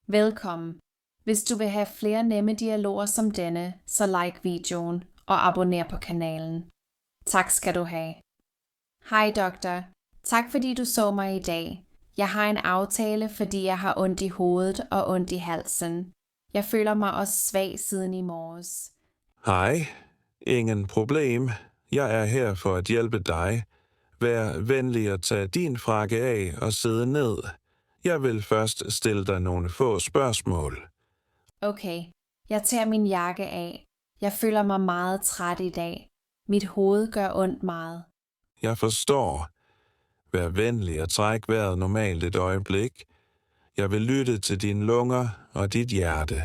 Velkommen. Hvis du vil have flere nemme dialoger som denne, så like videoen og abonner på kanalen. Tak skal du have. Hej doktor. Tak fordi du så mig i dag. Jeg har en aftale, fordi jeg har ondt i hovedet og ondt i halsen. Jeg føler mig også svag siden i morges. Hej, ingen problem. Jeg er her for at hjælpe dig. Vær venlig at tage din frakke af og sidde ned. Jeg vil først stille dig nogle få spørgsmål. Okay, jeg tager min jakke af. Jeg føler mig meget træt i dag. Mit hoved gør ondt meget. Jeg forstår. Vær venlig at trække vejret normalt et øjeblik. Jeg vil lytte til dine lunger og dit hjerte.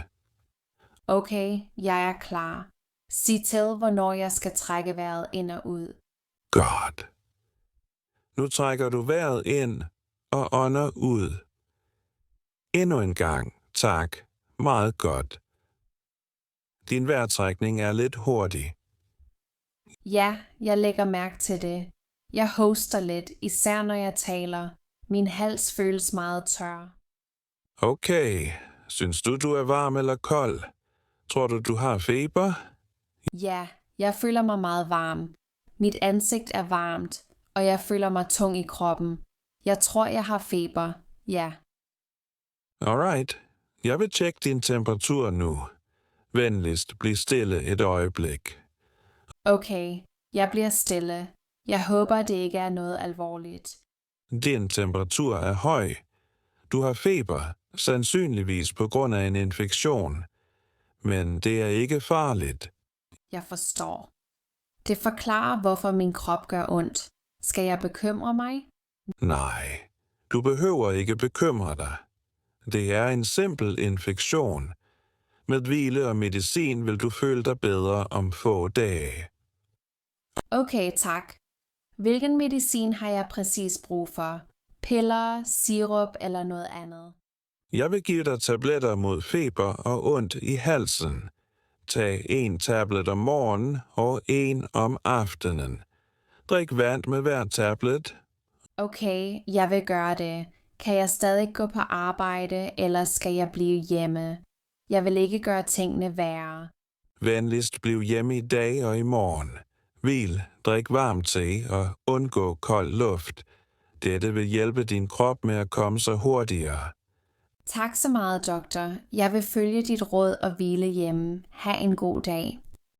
Okay, jeg er klar. Sig til, hvornår jeg skal trække vejret ind og ud. Godt. Nu trækker du vejret ind og ånder ud. Endnu en gang, tak. Meget godt. Din vejrtrækning er lidt hurtig. Ja, jeg lægger mærke til det. Jeg hoster lidt, især når jeg taler. Min hals føles meget tør. Okay, synes du er varm eller kold? Tror du har feber? Ja, jeg føler mig meget varm. Mit ansigt er varmt, og jeg føler mig tung i kroppen. Jeg tror, jeg har feber. Ja. Alright, jeg vil tjekke din temperatur nu. Venligst bliv stille et øjeblik. Okay, jeg bliver stille. Jeg håber, det ikke er noget alvorligt. Din temperatur er høj. Du har feber, sandsynligvis på grund af en infektion. Men det er ikke farligt. Jeg forstår. Det forklarer, hvorfor min krop gør ondt. Skal jeg bekymre mig? Nej, du behøver ikke bekymre dig. Det er en simpel infektion. Med hvile og medicin vil du føle dig bedre om få dage. Okay, tak. Hvilken medicin har jeg præcis brug for? Piller, sirup eller noget andet? Jeg vil give dig tabletter mod feber og ondt i halsen. Tag 1 tablet om morgenen og 1 om aftenen. Drik vand med hver tablet. Okay, jeg vil gøre det. Kan jeg stadig gå på arbejde, eller skal jeg blive hjemme? Jeg vil ikke gøre tingene værre. Venligst bliv hjemme i dag og i morgen. Hvil, drik varm te og undgå kold luft. Dette vil hjælpe din krop med at komme så hurtigere. Tak så meget, doktor. Jeg vil følge dit råd og hvile hjemme. Ha' en god dag.